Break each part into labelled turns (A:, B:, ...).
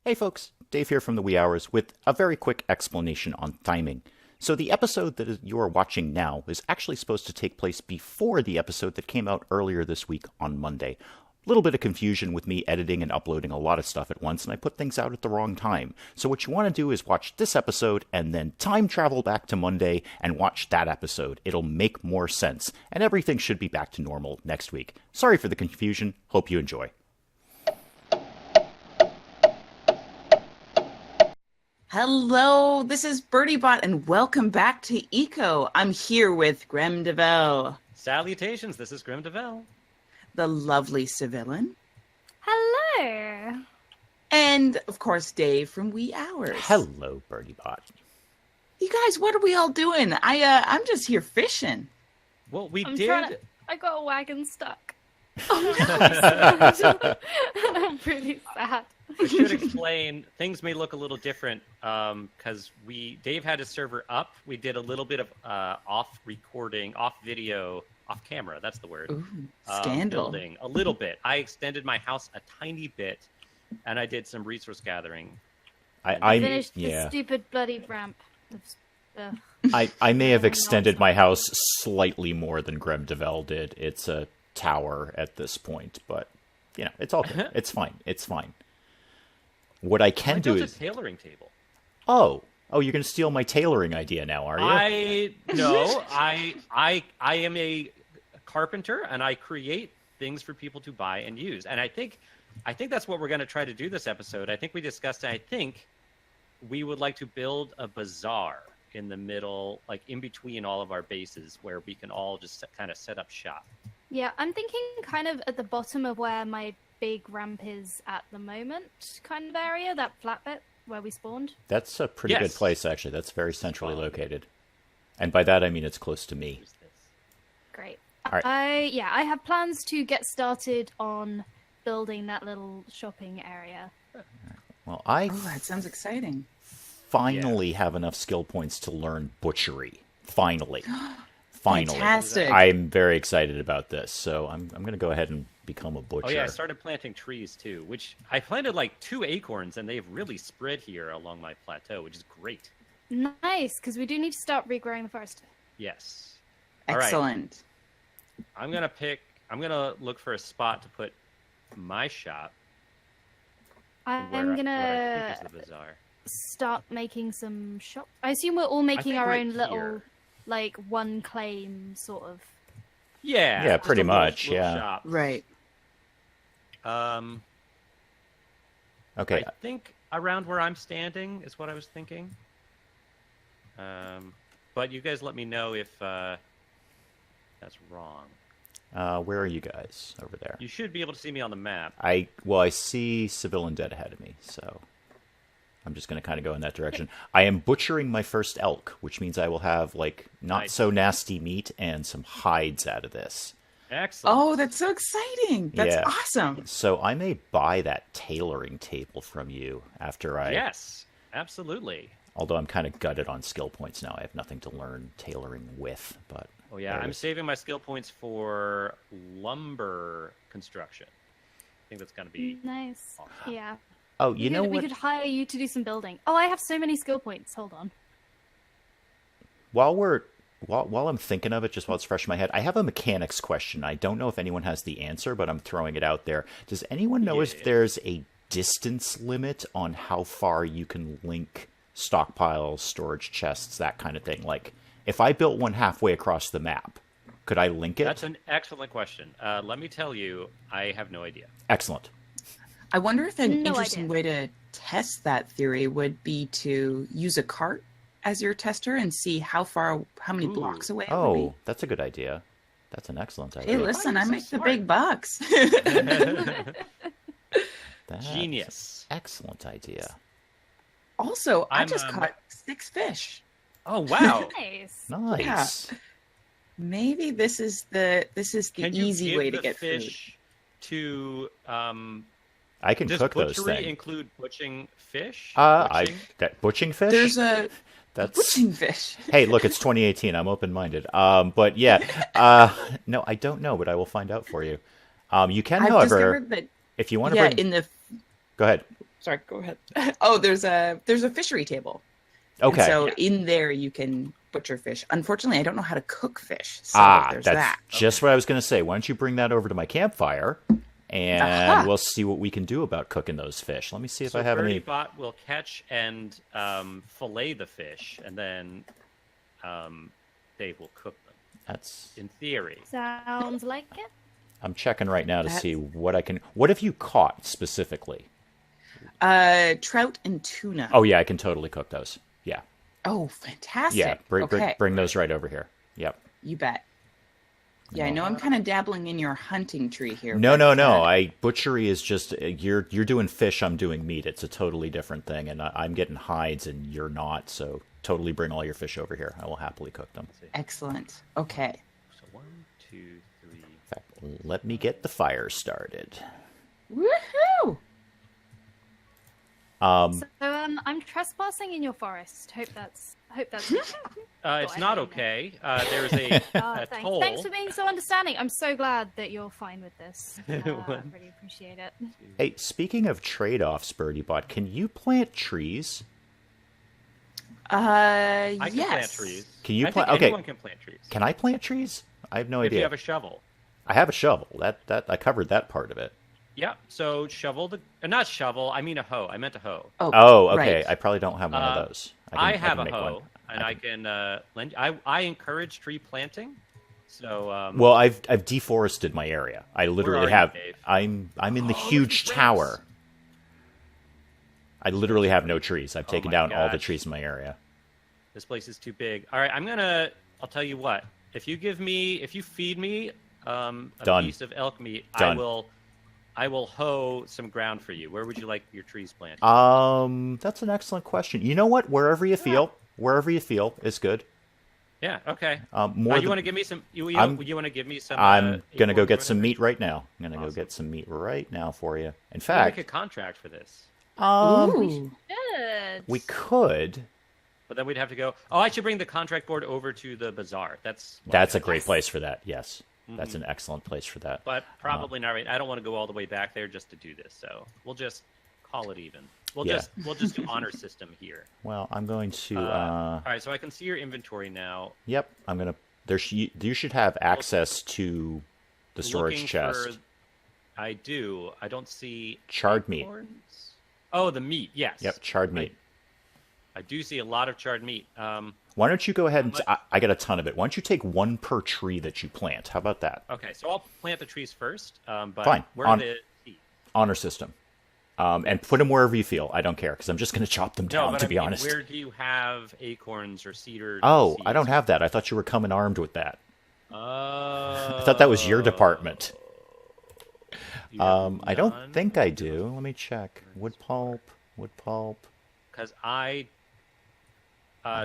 A: Hey folks, Dave here from the Wee Hours with a very quick explanation on timing. So the episode that you are watching now is actually supposed to take place before the episode that came out earlier this week on Monday. A little bit of confusion with me editing and uploading a lot of stuff at once, and I put things out at the wrong time. So what you want to do is watch this episode and then time travel back to Monday and watch that episode. It'll make more sense, and everything should be back to normal next week. Sorry for the confusion. Hope you enjoy.
B: Hello, this is BirdyBot, and welcome back to Eco. I'm here with Gremdavel.
C: Salutations, this is Gremdavel.
B: The lovely Civillain.
D: Hello.
B: And, of course, Dave from Wee Hours.
A: Hello, BirdyBot.
B: You guys, what are we all doing? I'm just here fishing.
C: Well,
D: I got a wagon stuck.
B: Oh,
D: no. I'm pretty sad.
C: I should explain, things may look a little different because Dave had his server up. We did a little bit of off recording, off video, off camera, that's the word.
B: Ooh, scandal.
C: Building a little bit. I extended my house a tiny bit, and I did some resource gathering.
D: I finished the stupid bloody ramp.
A: I may have extended my house slightly more than Gremdavel did. It's a tower at this point, but you know, it's all good. It's fine. It's fine. What I can do is
C: a tailoring table.
A: Oh, you're going to steal my tailoring idea now, are you?
C: I am a carpenter, and I create things for people to buy and use. And I think that's what we're going to try to do this episode. I think we discussed, I think we would like to build a bazaar in the middle, like in between all of our bases, where we can all just kind of set up shop.
D: Yeah, I'm thinking kind of at the bottom of where my big ramp is at the moment, kind of area, that flat bit where we spawned.
A: That's a pretty good place, actually. That's very centrally located. And by that, I mean it's close to me.
D: Great.
A: All right.
D: I have plans to get started on building that little shopping area.
A: Well,
B: that sounds exciting.
A: Finally have enough skill points to learn butchery. Finally.
B: Fantastic.
A: I'm very excited about this, so I'm going to go ahead and become a butcher.
C: Oh yeah, I started planting trees too, which I planted like 2 acorns, and they've really spread here along my plateau, which is great.
D: Nice, because we do need to start regrowing the forest.
C: Yes.
B: Excellent.
C: All right. I'm gonna look for a spot to put my shop.
D: I'm gonna start making some shops. I assume we're all making our own little, like, one claim sort of.
C: Yeah,
A: pretty much.
C: Little
A: yeah,
C: shop.
B: Right.
A: Okay.
C: I think around where I'm standing is what I was thinking. But you guys let me know if that's wrong.
A: Where are you guys over there?
C: You should be able to see me on the map.
A: I see Civillain dead ahead of me, so I'm just going to kind of go in that direction. I am butchering my first elk, which means I will have, like, not so nasty meat and some hides out of this.
C: Excellent.
B: Oh, that's so exciting. That's awesome.
A: So I may buy that tailoring table from you after I...
C: Yes, absolutely.
A: Although I'm kind of gutted on skill points now. I have nothing to learn tailoring with, but...
C: Oh yeah, I'm saving my skill points for lumber construction. I think that's going to be...
D: Nice. Awesome. Yeah.
A: Oh, you know what?
D: We could hire you to do some building. Oh, I have so many skill points. Hold on.
A: While I'm thinking of it, just while it's fresh in my head, I have a mechanics question. I don't know if anyone has the answer, but I'm throwing it out there. Does anyone know if there's a distance limit on how far you can link stockpiles, storage chests, that kind of thing? Like, if I built one halfway across the map, could I link it?
C: That's an excellent question. Let me tell you, I have no idea.
A: Excellent.
B: I wonder if an interesting way to test that theory would be to use a cart as your tester and see how many blocks away it would be.
A: That's a good idea. That's an excellent idea.
B: Hey, listen, I make the big bucks.
C: Genius.
A: Excellent idea.
B: Also, I just caught 6 fish.
C: Oh, wow.
D: Nice.
B: Yeah. Maybe this is the easy way to get
C: fish
B: food.
C: To
A: I can cook those things.
C: Does butchery include butching fish?
A: Butching fish?
B: There's a butching fish.
A: Hey, look, it's 2018. I'm open-minded. But yeah, no, I don't know, but I will find out for you. You can, however, if you want to
B: in the
A: Go ahead.
B: Sorry, go ahead. Oh, there's a fishery table.
A: Okay.
B: And so in there you can butcher fish. Unfortunately, I don't know how to cook fish. So there's
A: that's
B: that.
A: just what I was going to say. Why don't you bring that over to my campfire, and we'll see what we can do about cooking those fish. Let me see if I have any.
C: BirdyBot will catch and fillet the fish, and then Dave will cook them.
A: That's
C: in theory.
D: Sounds like it.
A: I'm checking right now to see what I can. What have you caught specifically?
B: Trout and tuna.
A: Oh yeah, I can totally cook those. Yeah.
B: Oh, fantastic.
A: Yeah,
B: okay.
A: bring those right over here. Yep.
B: You bet. Yeah, I know I'm kind of dabbling in your hunting tree here.
A: No. Butchery is just you're doing fish. I'm doing meat. It's a totally different thing, and I'm getting hides, and you're not. So totally bring all your fish over here. I will happily cook them.
B: Excellent. Okay.
C: So 1, 2, 3.
A: In fact, let me get the fire started.
B: Woohoo!
D: I'm trespassing in your forest. Hope that's.
C: It's not okay. There's a toll.
D: Thanks for being so understanding. I'm so glad that you're fine with this. I really appreciate it.
A: Hey, speaking of trade-offs, BirdyBot, can you plant trees?
C: I can
B: yes.
C: plant trees.
A: Can you
C: plant?
A: Okay.
C: Anyone can plant trees.
A: Can I plant trees? I have no idea.
C: If you have a shovel.
A: I have a shovel. That I covered that part of it.
C: Yeah. So shovel the not shovel. I mean a hoe. I meant a hoe.
A: Oh, okay.
B: Right.
A: I probably don't have one of those.
C: I have a
A: make
C: hoe,
A: one.
C: and I can lend. I encourage tree planting. So
A: well, I've deforested my area. I literally have.
C: Dave?
A: I'm in the huge tower. I literally have no trees. I've taken down all the
C: gosh.
A: trees in my area.
C: This place is too big. All right, I'll tell you what. If you feed me a piece of elk meat,
A: Done.
C: I will hoe some ground for you. Where would you like your trees planted?
A: That's an excellent question. You know what? Wherever you feel is good.
C: Yeah. Okay.
A: You
C: want to give me some? You want to give me some?
A: I'm gonna go get some meat right now. I'm gonna go get some meat right now for you. In fact,
C: make a contract for this.
A: We could.
C: But then we'd have to go. Oh, I should bring the contract board over to the bazaar. That's
A: a great place for that. Yes. That's an excellent place for that.
C: But probably not right. I don't want to go all the way back there just to do this. So we'll just call it even. We'll just do honor system here.
A: Well, I'm going to.
C: All right, so I can see your inventory now.
A: Yep, I'm gonna. You should have access to the storage chest.
C: I do. I don't see
A: charred meat.
C: Oh, the meat. Yes.
A: Yep, charred meat.
C: I do see a lot of charred meat.
A: Why don't you go ahead and... I got a ton of it. Why don't you take one per tree that you plant? How about that?
C: Okay, so I'll plant the trees first. But
A: fine.
C: Where are the seeds?
A: Honor system. And put them wherever you feel. I don't care, because I'm just going to chop them down, to be honest.
C: Where do you have acorns or cedar
A: seeds?
C: I
A: don't have that. I thought you were coming armed with that. I thought that was your department. I don't think I do. Let me check. Wood pulp.
C: Because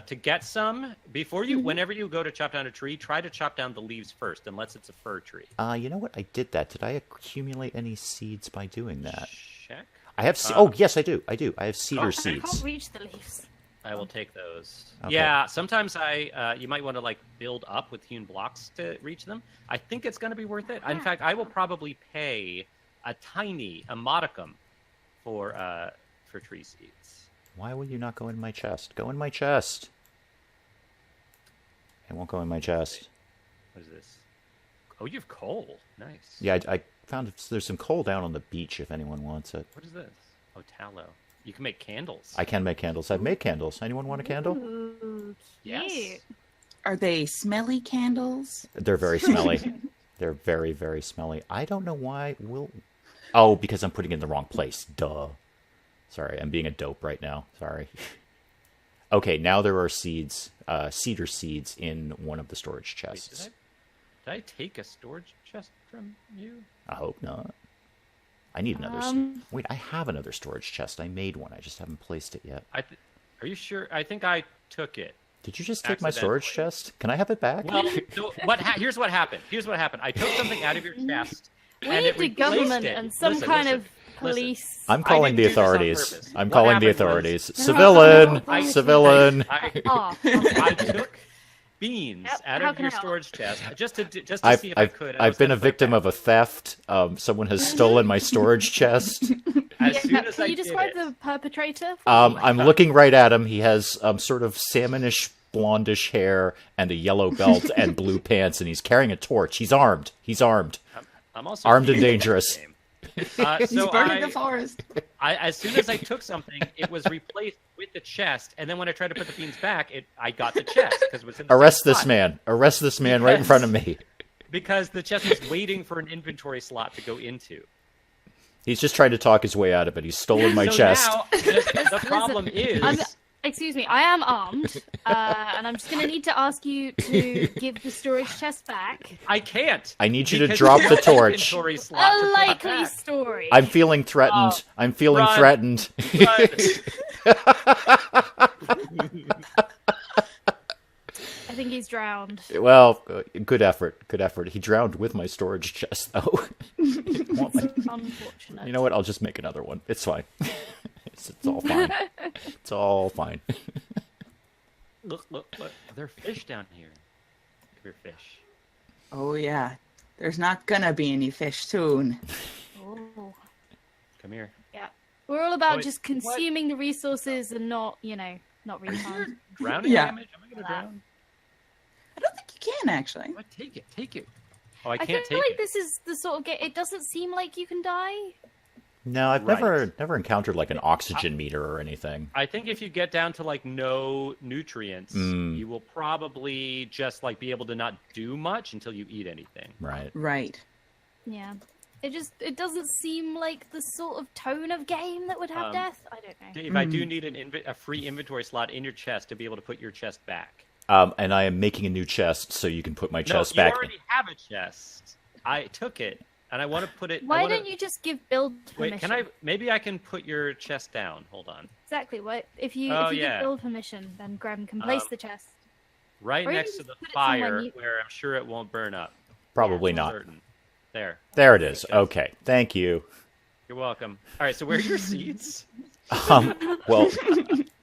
C: to get some, whenever you go to chop down a tree, try to chop down the leaves first, unless it's a fir tree.
A: You know what? I did that. Did I accumulate any seeds by doing that?
C: Check.
A: I have. Yes, I do. I have cedar seeds.
D: I can't reach the leaves.
C: I will take those.
A: Okay.
C: Yeah, sometimes you might want to build up with hewn blocks to reach them. I think it's going to be worth it. In fact, I will probably pay a modicum for tree seeds.
A: Why will you not go in my chest? Go in my chest. It won't go in my chest.
C: What is this? Oh, you have coal. Nice.
A: Yeah, I found there's some coal down on the beach if anyone wants it.
C: What is this? Oh, tallow. You can make candles.
A: I can make candles. I've made candles. Anyone want a candle?
D: Ooh,
C: yes.
B: Are they smelly candles?
A: They're very smelly. They're very, very smelly. I don't know why. Oh, because I'm putting it in the wrong place. Duh. Sorry, I'm being a dope right now. Sorry. Okay, now there are seeds, cedar seeds in one of the storage chests.
C: Wait, did I take a storage chest from you?
A: I hope not. I need another. Wait, I have another storage chest. I made one. I just haven't placed it yet.
C: Are you sure? I think I took it.
A: Did you just take my storage chest? Can I have it back?
C: Well, here's what happened. I took something out of your chest.
D: We need the government and some kind of police.
A: I'm calling the authorities. I'm calling the authorities. Civillain! Civillain!
C: I took... beans
D: Yep,
C: out
D: how
C: of
D: can
C: your
D: I help?
C: storage chest just to see if I could.
A: I've been a victim of a theft. Someone has stolen my storage chest.
C: As soon as
D: Can
C: I
D: you
C: did
D: describe
C: it,
D: the perpetrator?
A: I'm looking right at him. He has sort of salmonish, blondish hair and a yellow belt and blue pants, and he's carrying a torch. He's armed.
C: I'm also
A: Armed and
C: here in
A: dangerous.
C: this game.
B: He's
C: So
B: burning the forest.
C: as soon as I took something, it was replaced with the chest, and then when I tried to put the beans back, I got the chest because it was in the
A: Arrest
C: same
A: this
C: spot.
A: man. Arrest this man right in front of me.
C: Because the chest was waiting for an inventory slot to go into.
A: He's just trying to talk his way out of it. He's stolen my
C: So
A: chest.
C: now, the problem is...
D: Excuse me, I am armed, and I'm just going to need to ask you to give the storage chest back.
C: I can't.
A: I need you to
C: because
A: drop
C: there's
A: the
C: no
A: torch.
C: inventory slot to
D: A
C: put it
D: likely
C: back.
D: story.
A: I'm feeling threatened. I'm feeling
C: run.
A: threatened.
D: I think he's drowned.
A: Well, good effort. Good effort. He drowned with my storage chest, though.
D: Unfortunate.
A: You know what? I'll just make another one. It's fine. It's all fine. It's all fine.
C: Look. There are fish down here. Come here, fish.
B: Oh, yeah. There's not gonna be any fish soon.
D: Oh.
C: Come here.
D: Yeah. We're all about
C: Wait,
D: just consuming the resources and not refund.
C: Drowning
B: Yeah.
C: damage? Am I going to drown?
B: I don't think you can, actually.
C: What? Take it. Oh, I
D: I
C: can't
D: feel
C: take
D: like
C: it.
D: this is the sort of game. It doesn't seem like you can die.
A: No, I've
C: Right.
A: never encountered like an oxygen meter or anything.
C: I think if you get down to like no nutrients, you will probably just like be able to not do much until you eat anything.
A: Right.
B: Right.
D: Yeah. It doesn't seem like the sort of tone of game that would have death. I don't know.
C: Dave, I do need a free inventory slot in your chest to be able to put your chest back.
A: And I am making a new chest so you can put my chest back.
C: You already have a chest. I took it, and I want to put it...
D: Why don't you just give build
C: Wait,
D: permission?
C: maybe I can put your chest down. Hold on.
D: Exactly. What if you
C: Oh,
D: give
C: yeah.
D: build permission, then Graham can place the chest.
C: Right
D: Or you
C: next
D: can
C: to the
D: just put it somewhere
C: fire,
D: you-
C: where I'm sure it won't burn up.
A: Probably
C: I'm
A: not.
C: certain. There.
A: There it is. Okay. Thank you.
C: You're welcome. All right, so where are your seeds?
A: Well,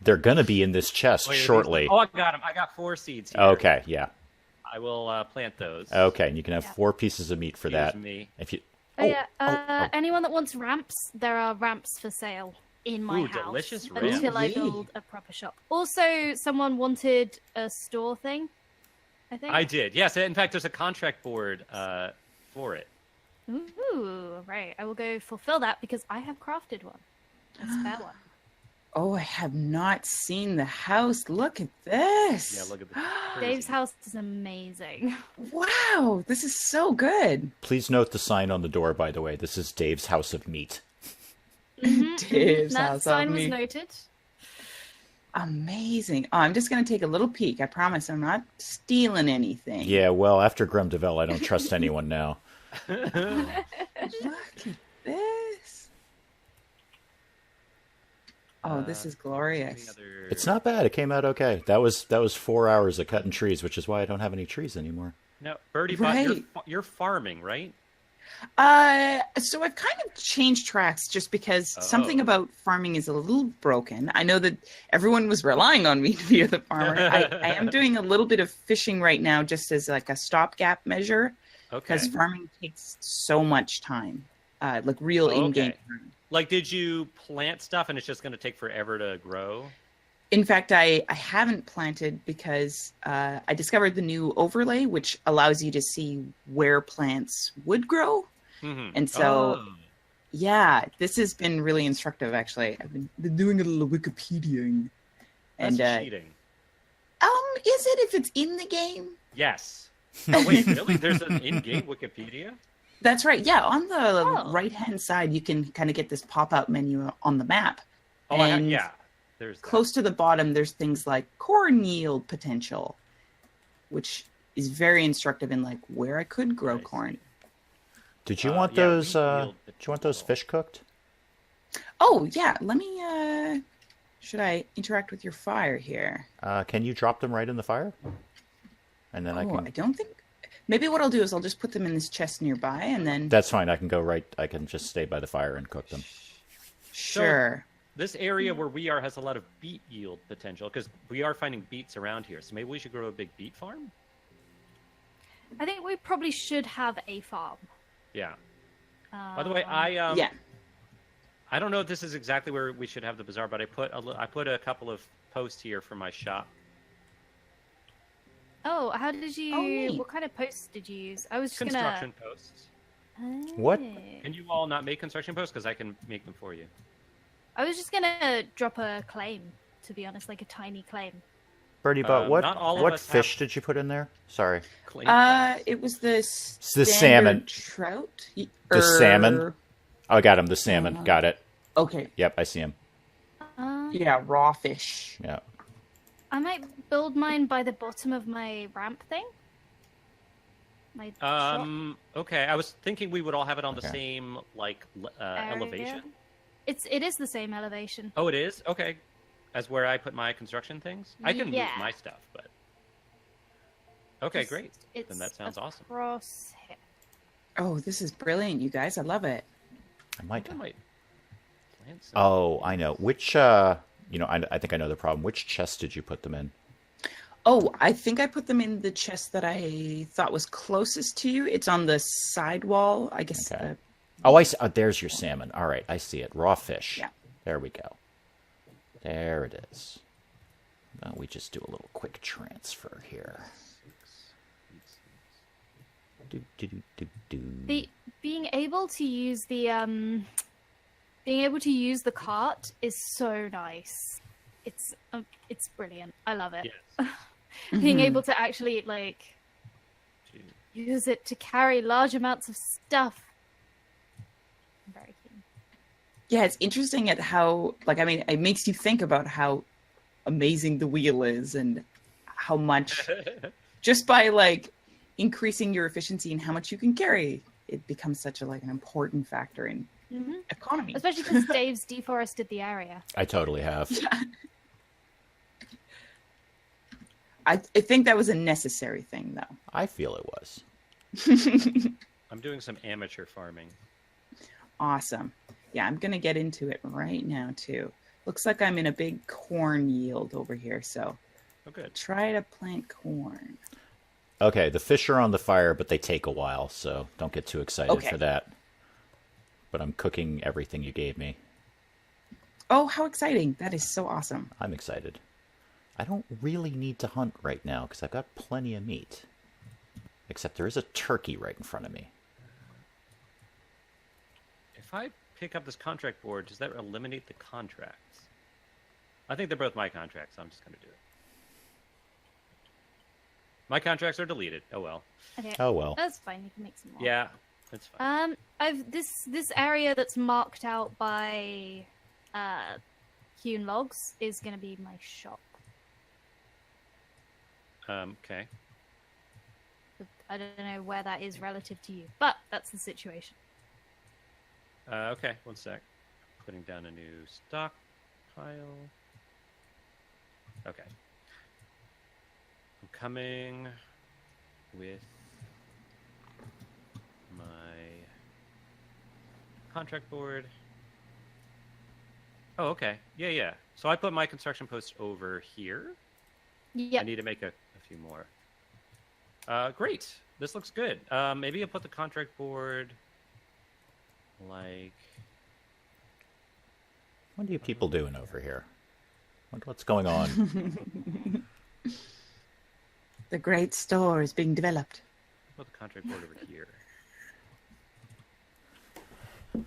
A: they're gonna be in this chest
C: Wait,
A: shortly.
C: Oh, I got them. I got 4 seeds here.
A: Okay. Yeah.
C: I will plant those.
A: Okay. And you can have 4 pieces of meat for
C: Here's
A: that.
C: me.
A: If you.
D: Oh, yeah. Anyone that wants ramps, there are ramps for sale in my
C: Ooh,
D: house
C: delicious
D: until I
B: ramps.
D: build a proper shop. Also, someone wanted a store thing. I think.
C: I did. Yes. In fact, there's a contract board for it.
D: Ooh, right. I will go fulfill that because I have crafted one. A spare one.
B: Oh, I have not seen the house. Look at this.
C: Yeah, look at this.
D: Dave's house is amazing.
B: Wow, this is so good.
A: Please note the sign on the door. By the way, this is Dave's house of meat.
B: Dave's
D: That
B: house
D: sign
B: of
D: was
B: meat.
D: noted.
B: Amazing. Oh, I'm just going to take a little peek. I promise I'm not stealing anything.
A: Yeah. Well, after Gremdavel, I don't trust anyone now.
B: Look at this. Oh, this is glorious.
A: It's not bad. It came out okay. That was 4 hours of cutting trees, which is why I don't have any trees anymore.
C: No, BirdyBot,
B: Right.
C: you're farming, right?
B: So I've kind of changed tracks just because something about farming is a little broken. I know that everyone was relying on me to be the farmer. I am doing a little bit of fishing right now just as like a stopgap measure
C: Okay.
B: because farming takes so much time, like real in-game
C: Okay.
B: time.
C: Like, did you plant stuff and it's just going to take forever to grow?
B: In fact, I haven't planted because I discovered the new overlay, which allows you to see where plants would grow.
C: Mm-hmm.
B: And so, yeah, this has been really instructive, actually. I've been doing a little Wikipediaing.
C: That's
B: And,
C: cheating.
B: is it if it's in the game?
C: Yes. Oh, wait, really? There's an in-game Wikipedia?
B: That's right. Yeah, on the
D: Oh.
B: right-hand side, you can kind of get this pop-out menu on the map.
C: Oh,
B: And
C: yeah. There's that.
B: close to the bottom, there's things like corn yield potential, which is very instructive in like where I could grow
C: Nice.
B: corn.
A: Did you
C: Yeah,
A: want
C: wheat
A: those?
C: yield
A: Did you want those fish cooked?
B: Oh, yeah. Let me, should I interact with your fire here?
A: Can you drop them right in the fire? And then I
B: Oh,
A: can.
B: I don't think. Maybe what I'll do is I'll just put them in this chest nearby, and then
A: That's fine. I can go right. I can just stay by the fire and cook them.
B: sure.
C: this area where we are has a lot of beet yield potential because we are finding beets around here. So maybe we should grow a big beet farm.
D: I think we probably should have a farm.
C: Yeah. By the way, I don't know if this is exactly where we should have the bazaar, but I put a couple of posts here for my shop.
D: Oh, how did you?
B: neat.
D: What kind of posts did you use? I was just
C: Construction posts.
A: What?
C: Can you all not make construction posts? Because I can make them for you.
D: I was just gonna drop a claim, to be honest, like a tiny claim.
A: BirdyBot,
C: not all of
A: what
C: us
A: fish
C: have-
A: did you put in there? Sorry.
B: It was the
A: the salmon.
B: Trout.
A: The salmon? Oh, I got him. The salmon. Got it.
B: Okay.
A: Yep, I see him.
B: Yeah, raw fish.
A: Yeah.
D: I might build mine by the bottom of my ramp thing. My shop
C: Okay. I was thinking we would all have it on the
A: Okay.
C: same
D: area.
C: elevation.
D: It is the same elevation.
C: Oh, it is? Okay. As where I put my construction things? I can
D: Yeah.
C: move my stuff, but... Okay,
D: Just-
C: great.
D: It's
C: Then that sounds awesome.
D: across here.
B: Oh, this is brilliant, you guys. I love it.
A: I might.
C: I might plant some.
A: Oh, I know. Which, I think I know the problem. Which chest did you put them in?
B: Oh, I think I put them in the chest that I thought was closest to you. It's on the side wall, I guess.
A: Okay. Oh, I see. Oh, there's your salmon. All right, I see it. Raw fish.
B: Yeah.
A: There we go. There it is. Now we just do a little quick transfer here. Do, do, do, do, do.
D: Being able to use the cart is so nice. It's brilliant. I love it.
C: Yes.
D: Being able to actually use it to carry large amounts of stuff. I'm very keen.
B: Yeah, it's interesting at how, it makes you think about how amazing the wheel is and how much, just by, increasing your efficiency and how much you can carry, it becomes such an important factor in economy.
D: Especially because Dave's deforested the area.
A: I totally have.
B: I think that was a necessary thing, though.
A: I feel it was.
C: I'm doing some amateur farming.
B: Awesome. Yeah, I'm going to get into it right now, too. Looks like I'm in a big corn yield over here, so
C: Oh, good.
B: try to plant corn.
A: Okay, the fish are on the fire, but they take a while, so don't get too excited for that. But I'm cooking everything you gave me.
B: Oh, how exciting. That is so awesome.
A: I'm excited. I don't really need to hunt right now because I've got plenty of meat. Except there is a turkey right in front of me.
C: If I pick up this contract board, does that eliminate the contracts? I think they're both my contracts, so I'm just going to do it. My contracts are deleted. Oh, well.
D: Okay.
A: Oh, well.
D: That's fine. You can make some more.
C: Yeah, that's fine.
D: I've this area that's marked out by hewn logs is going to be my shop.
C: Okay.
D: But I don't know where that is relative to you, but that's the situation.
C: Okay, one sec. Putting down a new stockpile. Okay. I'm coming with my contract board. Oh, okay. Yeah. So I put my construction post over here.
D: Yeah.
C: I need to make a few more. Great. This looks good. Maybe I'll put the contract board
A: What are you people doing over here? What's going on?
B: The great store is being developed.
C: I'll put the contract board over here.
A: All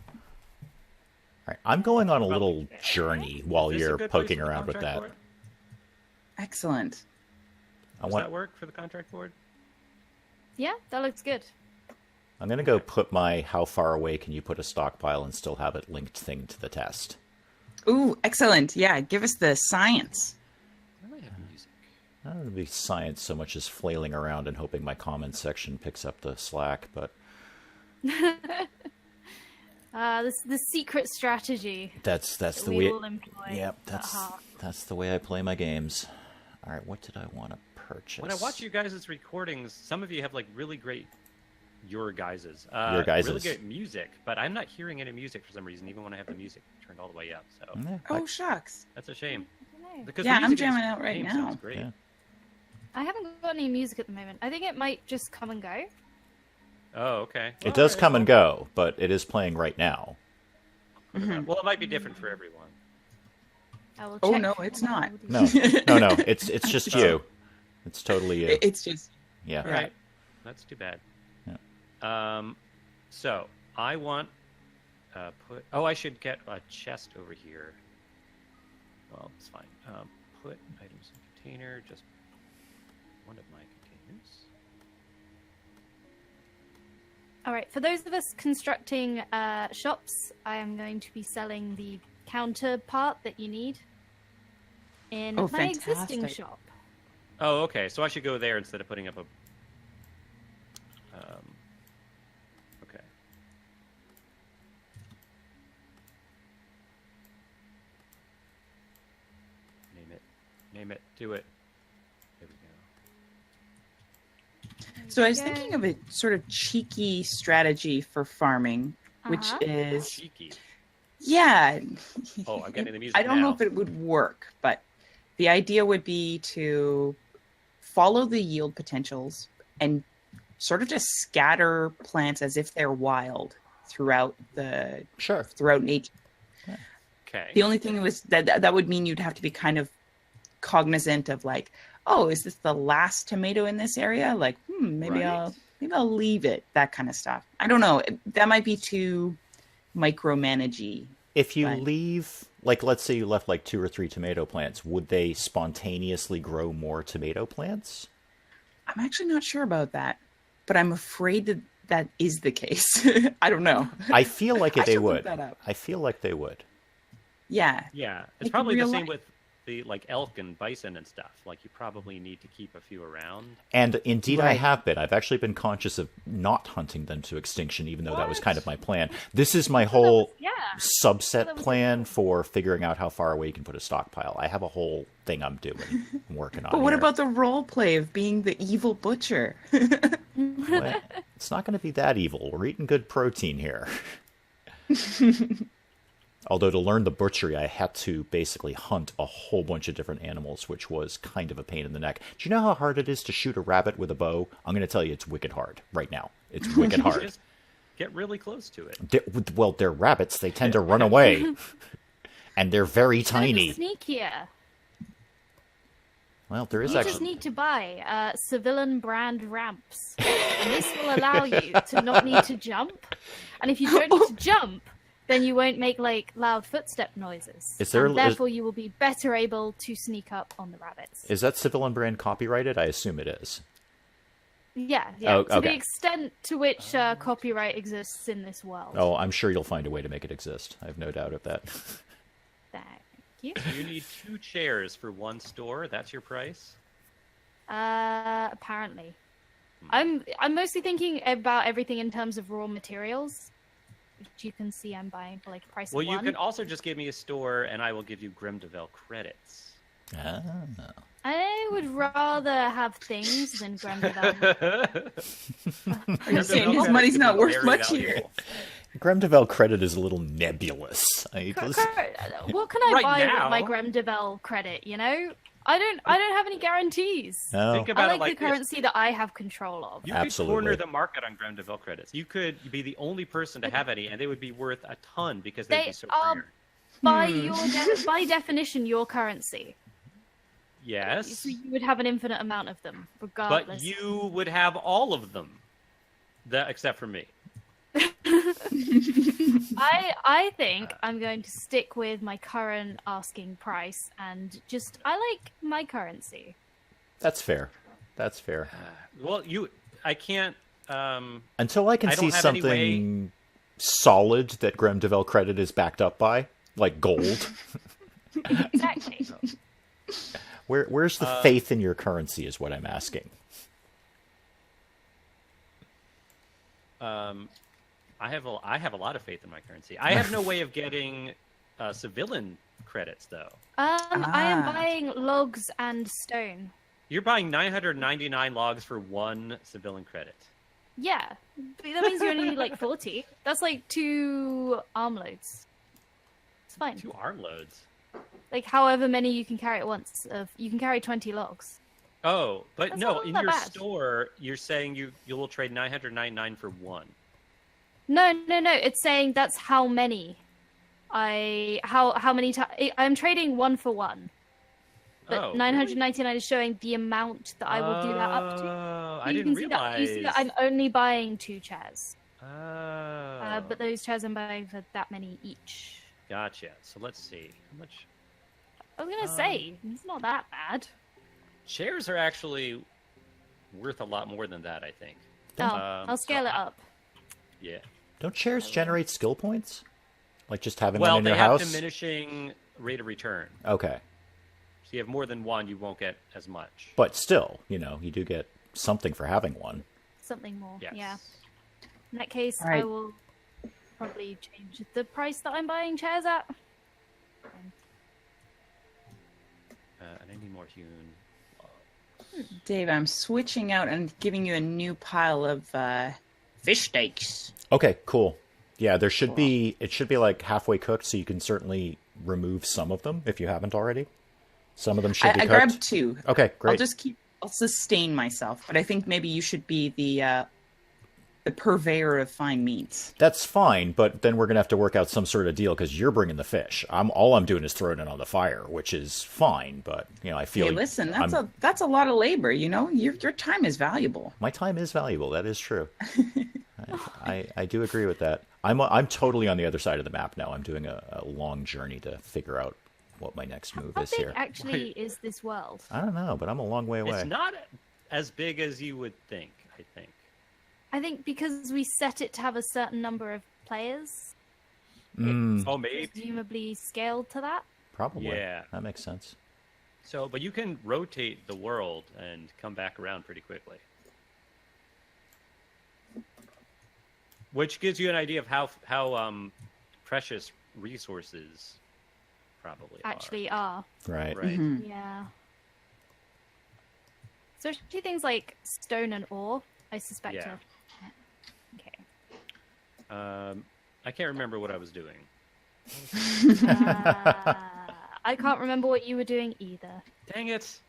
A: right, I'm going on a little journey while
C: Is this a
A: you're
C: good place
A: poking
C: for the
A: around with
C: contract
A: that.
C: board?
B: Excellent.
C: Does that work for the contract board?
D: Yeah, that looks good.
A: I'm going to go put my how far away can you put a stockpile and still have it linked thing to the test.
B: Ooh, excellent. Yeah, give us the science.
C: I might have music.
A: I don't know if it's science so much as flailing around and hoping my comments section picks up the slack, but
D: The secret strategy.
A: that's
D: that
A: the
D: we
A: way.
D: all employ.
A: Yep, that's the way I play my games. All right, what did I want to purchase?
C: When I watch you guys' recordings, some of you have really great
A: Your
C: really
A: guys's.
C: great music, but I'm not hearing any music for some reason, even when I have the music turned all the way up. So
A: Yeah,
B: Oh, shucks.
C: that's a shame.
D: I don't know.
C: Because
B: Yeah,
C: the
B: I'm
C: music in
B: jamming
C: this
B: out right
C: game
B: now.
C: sounds great.
A: Yeah.
D: I haven't got any music at the moment. I think it might just come and go.
C: Oh, okay.
A: It does come and go, but it is playing right now.
C: Well, it might be different for everyone.
D: I will
B: Oh,
D: check.
B: no, it's not.
A: No, no, it's just you. It's totally you.
B: It's just
A: Yeah.
C: All right. That's too bad.
A: Yeah.
C: So I want put. Oh, I should get a chest over here. Well, it's fine. Put items in container. Just one of my containers.
D: All right. For those of us constructing shops, I am going to be selling the counterpart that you need in
B: Oh,
D: my existing
B: fantastic.
D: shop.
C: Oh, okay. So I should go there instead of putting up a. Okay. Name it. Name it. Do it. There we go.
B: So I was
D: Yeah.
B: thinking of a sort of cheeky strategy for farming, which
D: Uh-huh.
B: is,
C: Cheeky.
B: yeah.
C: Oh, I'm getting the music
B: I don't know
C: now.
B: if it would work, but the idea would be to follow the yield potentials and sort of just scatter plants as if they're wild throughout
A: Sure.
B: nature.
C: Okay.
B: The only thing was that would mean you'd have to be kind of cognizant of like, oh, is this the last tomato in this area? Like, maybe
C: Right.
B: I'll leave it. That kind of stuff. I don't know. That might be too micromanagey.
A: If you
B: But-
A: leave, like, let's say you left like 2 or 3 tomato plants, would they spontaneously grow more tomato plants?
B: I'm actually not sure about that, but I'm afraid that that is the case. I don't know.
A: I feel like
B: I
A: they
B: should look
A: would.
B: that up.
A: I feel like they would.
B: Yeah.
C: Yeah, it's
B: Like
C: probably the
B: real
C: same
B: life.
C: with the like elk and bison and stuff. Like you probably need to keep a few around.
A: And indeed, I
B: Right.
A: have been. I've actually been conscious of not hunting them to extinction, even though that was
C: What?
A: kind of my plan. This is my whole
D: Yeah.
A: subset
D: that was
A: plan for figuring out how far away you can put a stockpile. I have a whole thing I'm doing, I'm working on.
B: But what
A: here.
B: about the role play of being the evil butcher?
A: Well, it's not going to be that evil. We're eating good protein here. Although to learn the butchery, I had to basically hunt a whole bunch of different animals, which was kind of a pain in the neck. Do you know how hard it is to shoot a rabbit with a bow? I'm going to tell you it's wicked hard right now. It's wicked hard.
C: Just get really close to it.
A: Well, they're rabbits. They tend to run away. And they're very tiny.
D: Sneakier.
A: Well, there is
D: You just
A: actually...
D: need to buy Civillain brand ramps. And this will allow you to not need to jump. And if you don't need to jump, then you won't make like loud footstep noises.
A: Is there-
D: and therefore, you will be better able to sneak up on the rabbits.
A: Is that Civillain brand copyrighted? I assume it is.
D: Yeah.
A: Oh,
D: To the
A: okay.
D: extent to which copyright exists in this world.
A: Oh, I'm sure you'll find a way to make it exist. I have no doubt of that.
D: Thank you.
C: You need 2 chairs for 1 store. That's your price.
D: Apparently. I'm mostly thinking about everything in terms of raw materials, which you can see I'm buying for like price
C: Well,
D: of
C: you
D: one.
C: can also just give me a store, and I will give you Gremdavel credits.
A: Ah.
D: I would rather have things than Gremdavel.
B: Are you saying his money's not worth much here?
A: Gremdavel credit is a little nebulous.
D: What can I
C: Right
D: buy
C: now.
D: with my Gremdavel credit? You know, I don't have any guarantees.
A: No.
C: Think
D: I
C: about
D: like
C: it like
D: the currency that I have control of.
C: You
A: Absolutely.
C: could corner the market on Gremdavel credits. You could be the only person to have any, and they would be worth a ton because they'd
D: They
C: be so
D: are-
C: rare.
D: By definition, your currency.
C: Yes,
D: So you would have an infinite amount of them, regardless.
C: but you would have all of them, except for me.
D: I think I'm going to stick with my current asking price and just I like my currency.
A: That's fair. That's fair.
C: Well, I can't.
A: Until I can
C: I
A: see
C: don't have any
A: something solid that Gremdavel credit is backed up by, like gold.
D: Exactly.
A: Where's the faith in your currency is what I'm asking.
C: I have a lot of faith in my currency. I have no way of getting Civillain credits though.
D: I am buying logs and stone.
C: You're buying 999 logs for 1 Civillain credit.
D: Yeah, but that means you only need like 40. That's like 2 armloads. It's fine.
C: 2 armloads.
D: Like however many you can carry at once. You can carry 20 logs.
C: Oh, but
D: That's
C: no,
D: not
C: in
D: that
C: your
D: bad.
C: store, you're saying you will trade 999 for 1.
D: No. It's saying that's how many. How many times I'm trading 1 for 1. But
C: Oh,
D: 999 is showing the amount that I will do that up to.
C: Oh,
D: So
C: I
D: you
C: didn't
D: can
C: realize.
D: You see that I'm only buying 2 chairs.
C: Oh.
D: But those chairs I'm buying for that many each.
C: Gotcha. So let's see. How much?
D: I was gonna say, it's not that bad.
C: Chairs are actually worth a lot more than that, I think.
D: I'll scale it up.
C: Yeah.
A: Don't chairs generate skill points? Like just having
C: Well,
A: one in
C: they
A: your
C: have
A: house?
C: diminishing rate of return.
A: Okay.
C: So you have more than 1, you won't get as much.
A: But still, you do get something for having one.
D: Something more.
C: Yes.
D: Yeah. In that case,
B: All right.
D: I will probably change the price that I'm buying chairs at.
C: And I need more hewn.
B: Dave, I'm switching out and giving you a new pile of fish steaks.
A: Okay, cool. Yeah, it should be like halfway cooked, so you can certainly remove some of them if you haven't already. Some of them should be
B: I
A: cooked.
B: grabbed 2.
A: Okay, great.
B: I'll sustain myself, but I think maybe you should be the purveyor of fine meats.
A: That's fine, but then we're gonna have to work out some sort of deal because you're bringing the fish. All I'm doing is throwing it on the fire, which is fine. But I feel.
B: Hey, listen, that's a lot of labor. Your time is valuable.
A: My time is valuable. That is true. I do agree with that. I'm totally on the other side of the map now. I'm doing a long journey to figure out what my next move
D: How
A: is
D: big
A: here.
D: actually is this world?
A: I don't know, but I'm a long way away.
C: It's not as big as you would think, I think.
D: I think because we set it to have a certain number of players,
C: Oh, maybe.
D: presumably scaled to that.
A: Probably.
C: Yeah.
A: That makes sense.
C: So, but you can rotate the world and come back around pretty quickly. Which gives you an idea of how precious resources probably
D: Actually are.
A: Right.
C: Right.
B: Mhm.
D: Yeah. Especially things like stone and ore, I suspect.
C: Yeah.
D: Okay.
C: I can't remember what I was doing.
D: I can't remember what you were doing either.
C: Dang it!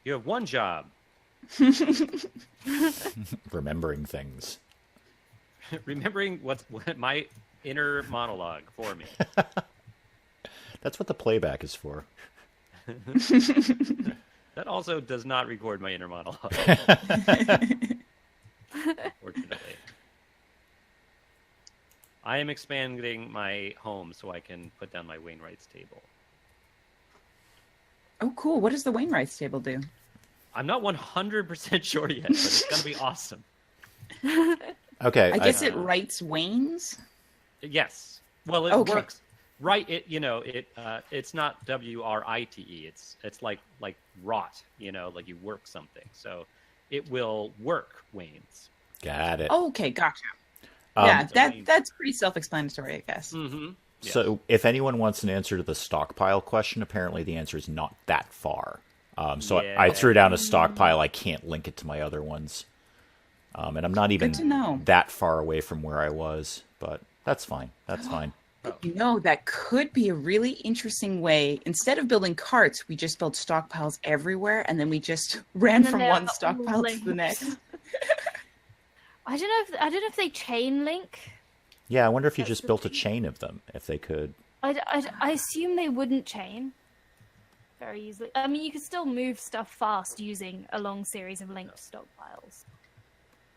C: You have one job.
A: Remembering things.
C: Remembering what my inner monologue for me.
A: That's what the playback is for.
C: That also does not record my inner monologue. Fortunately. I am expanding my home so I can put down my Wainwright's table.
B: Oh, cool. What does the Wainwright's table do?
C: I'm not 100% sure yet, but it's going to be awesome.
A: Okay.
B: I guess it writes wains.
C: Yes. Well, it
B: Okay.
C: works. Right, it's not WRITE. It's like rot, like you work something. So it will work, Wayne's.
A: Got it.
B: Okay, gotcha.
A: Um,
B: Yeah, that's pretty self-explanatory, I guess.
C: Mm-hmm.
A: So if anyone wants an answer to the stockpile question, apparently the answer is not that far. So
C: Yeah.
A: I threw down a stockpile. I can't link it to my other ones. And I'm not even
B: Good to know.
A: that far away from where I was, but that's fine. That's fine.
B: That could be a really interesting way. Instead of building carts, we just built stockpiles everywhere, and then we just ran
D: And then
B: from
D: they're
B: one
D: all
B: stockpile to the
D: linked.
B: next.
D: I don't know if they chain link.
A: Yeah, I wonder if you
D: That's
A: just
D: the
A: built a
D: thing.
A: chain of them, if they could.
D: I assume they wouldn't chain very easily. I mean, you could still move stuff fast using a long series of linked stockpiles.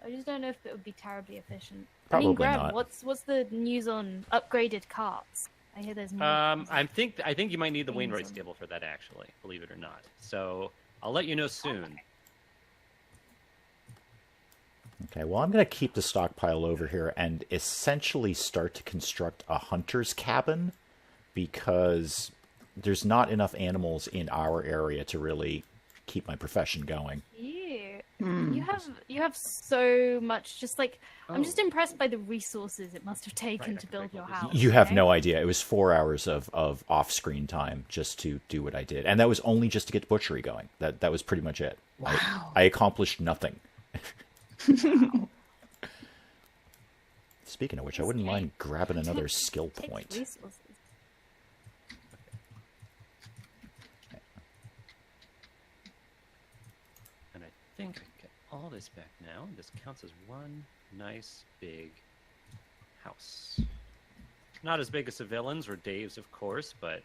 D: I just don't know if it would be terribly efficient. I mean,
A: Probably
D: Graham,
A: not.
D: what's the news on upgraded carts? I hear there's more.
C: I think you might need the Wainwright's
D: Awesome.
C: table for that, actually, believe it or not. So I'll let you know soon.
A: Okay, well, I'm going to keep the stockpile over here and essentially start to construct a hunter's cabin because there's not enough animals in our area to really keep my profession going.
D: Yeah.
B: Hmm.
D: You have so much. Just like I'm
C: Oh.
D: just impressed by the resources it must have taken
C: Right,
D: to
C: I
D: build
C: can
D: your
C: break all
D: house.
C: these.
A: You have
D: okay?
A: no idea. It was 4 hours of off-screen time just to do what I did. And that was only just to get butchery going. That was pretty much it.
B: Wow.
A: I accomplished nothing. Speaking of which, I wouldn't mind grabbing another skill
D: Takes
A: point.
D: resources.
C: all this back now. This counts as one nice big house. Not as big as Civillain's or Dave's, of course, but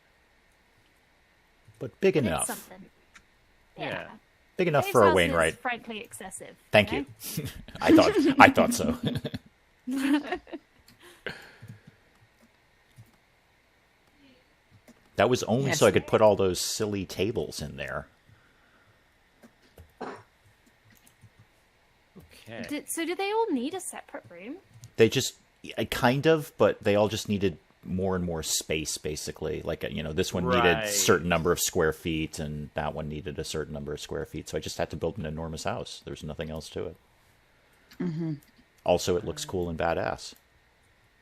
A: big
D: It's
A: enough.
D: something.
C: yeah.
A: Big enough
D: Dave's
A: for a
D: house
A: Wayne,
D: is
A: right?
D: frankly excessive.
A: Thank
D: know?
A: you. I thought so. That was only
B: Yes.
A: so I could put all those silly tables in there.
C: Okay.
D: So do they all need a separate room?
A: They just kind of, but they all just needed more and more space, basically. Like, this one needed a
C: Right.
A: certain number of square feet, and that one needed a certain number of square feet. So I just had to build an enormous house. There's nothing else to it.
B: Mm-hmm.
A: Also, it looks cool and badass.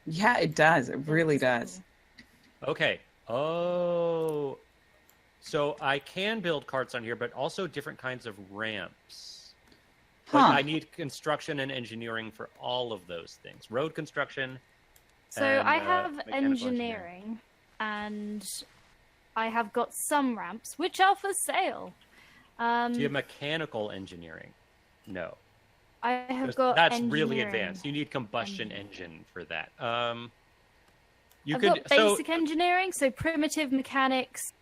B: Yeah, it does. It really
D: That's
B: does.
C: Okay. Oh. So I can build carts on here, but also different kinds of ramps. Like,
B: Huh.
C: I need construction and engineering for all of those things. Road construction.
D: So
C: and,
D: I have
C: mechanical
D: engineering, and I have got some ramps, which are for sale.
C: Do you have mechanical engineering? No.
D: I have
C: 'Cause
D: got
C: that's really
D: engineering.
C: advanced. You need combustion engine for that. You
D: I've
C: could
D: got basic engineering, so primitive mechanics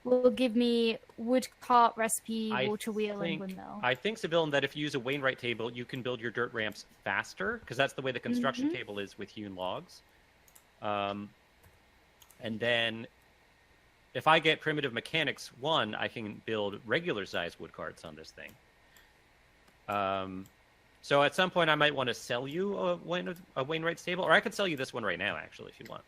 D: will give me wood cart recipe, water wheel, and windmill.
C: I think, Civillain, that if you use a Wainwright table, you can build your dirt ramps faster, because that's the way the construction
D: Mm-hmm.
C: table is with hewn logs. And then, if I get primitive mechanics 1, I can build regular-sized wood carts on this thing. So at some point, I might want to sell you a Wainwright's table, or I could sell you this one right now, actually, if you want.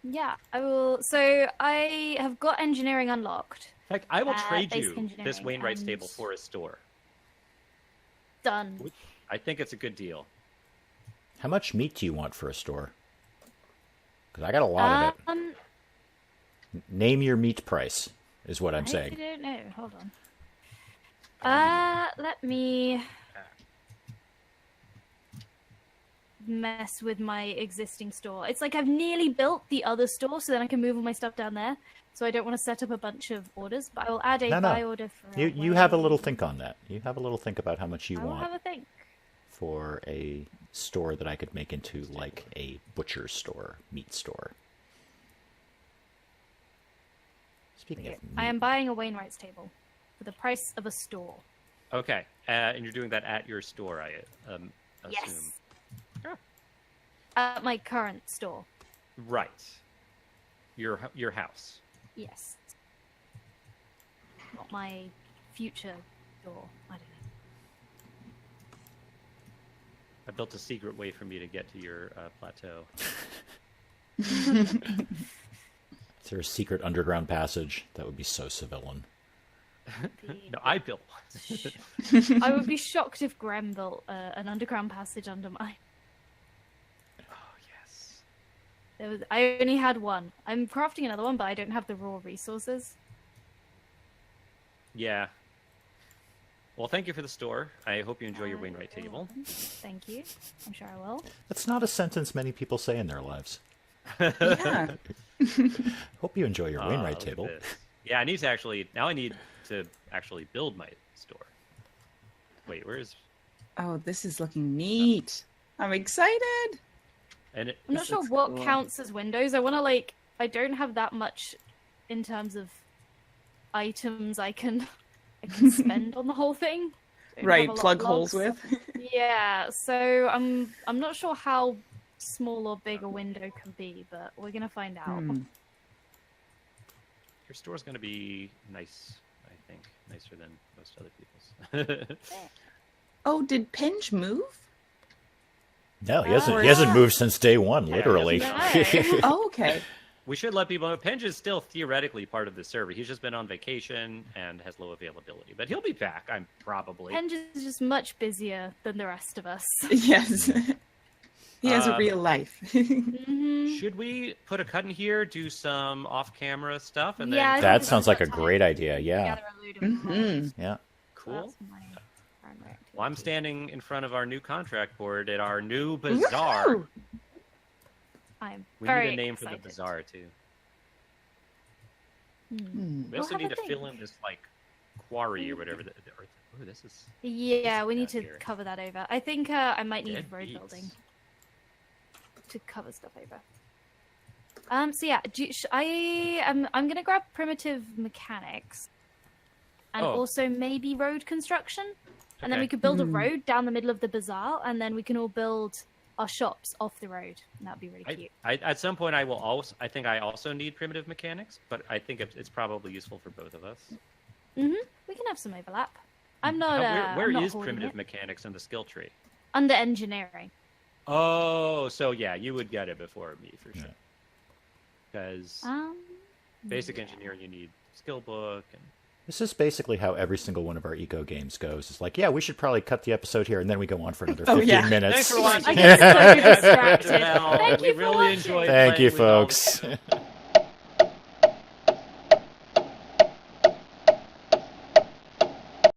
D: Yeah, I will. So I have got engineering unlocked.
C: In fact, I will trade
D: basic
C: you this
D: engineering
C: Wainwright's
D: and-
C: table for a store.
D: Done.
C: I think it's a good deal.
A: How much meat do you want for a store? Because I got a lot of it. Name your meat price, is what I'm
D: I
A: saying.
D: don't know. Hold on. Let me mess with my existing store. It's like I've nearly built the other store, so then I can move all my stuff down there. So I don't want to set up a bunch of orders, but I will add a buy order for.
A: You have a little think on that. You have a little think about how much you
D: I will
A: want
D: have a think.
A: for a store that I could make into like a butcher store, meat store. Speaking of meat,
D: I am buying a Wainwright's table for the price of a store.
C: Okay, and you're doing that at your store, I assume.
D: Yes. At my current store.
C: Right. Your house.
D: Yes. Not my future store. I don't know.
C: I built a secret way for me to get to your plateau.
A: is there a secret underground passage? That would be so Civillain.
C: No, I built one.
D: I would be shocked if Grem built an underground passage under mine.
C: Oh, yes.
D: I only had one. I'm crafting another one, but I don't have the raw resources.
C: Yeah. Well, thank you for the store. I hope you enjoy your Wainwright table.
D: Thank you. I'm sure I will.
A: That's not a sentence many people say in their lives.
B: Yeah.
A: Hope you enjoy your Wainwright
C: Look at
A: table.
C: this. Yeah, I need to actually build my store. Wait, where's...
B: Oh, this is looking neat. I'm excited.
C: And it,
D: I'm not
B: This
D: sure
B: looks
D: what
B: cool.
D: counts as windows. I don't have that much in terms of items I can spend on the whole thing. Don't have
B: Right,
D: a lot
B: plug
D: of
B: holes
D: logs.
B: with.
D: Yeah, so I'm not sure how small or big a window can be, but we're gonna find out.
C: your store's going to be nice, I think. Nicer than most other people's.
B: Oh, did Penge move?
A: No, he hasn't.
D: Oh,
A: He hasn't
D: yeah.
A: moved since day one,
C: Yeah,
A: literally.
C: he hasn't.
B: Oh, okay.
C: We should let people know Penge is still theoretically part of the server. He's just been on vacation and has low availability. But he'll be back, I'm probably.
D: Penge is just much busier than the rest of us.
B: Yes. He has a real life.
D: Mhm.
C: Should we put a cut in here, do some off-camera stuff, and
D: Yeah, I
C: then...
D: think
A: That sounds like a great idea. Yeah,
D: Gather a load of
B: Mhm.
A: yeah.
C: Cool.
D: That's my primary
C: Well, I'm standing in front of our new contract board at our new bazaar.
B: Woohoo!
D: I'm
C: We
D: very
C: need a name
D: excited.
C: for the bazaar, too.
D: Hmm.
C: We also
D: We'll
C: need
D: have
C: to
D: a
C: fill
D: think.
C: in this, like, quarry or whatever. Oh, this is.
D: Yeah, we need
C: down
D: to
C: here.
D: cover that over. I think I might need
C: Dead
D: road
C: beats.
D: building to cover stuff over. So yeah, I'm gonna grab primitive mechanics, and
C: Oh.
D: also maybe road construction, and then
C: Okay.
D: we could build a road down the middle of the bazaar, and then we can all build our shops off the road, and that'd be really cute.
C: At some point, I will also. I think I also need primitive mechanics, but I think it's probably useful for both of us.
D: We can have some overlap. I'm not.
C: Where
D: I'm not
C: is
D: hoarding
C: primitive
D: it.
C: mechanics in the skill tree?
D: Under engineering?
C: Oh, so yeah, you would get it before me for sure.
A: Yeah.
C: Because basic
D: yeah.
C: engineering, you need skill book and.
A: This is basically how every single one of our eco games goes. It's like, yeah, we should probably cut the episode here, and then we go on for another 15
B: yeah.
A: minutes.
C: Thanks for watching.
D: I get so distracted.
C: Well,
D: Thank
C: we
D: you for
C: really
D: watching.
C: enjoyed
A: Thank you,
C: playing with all
A: folks.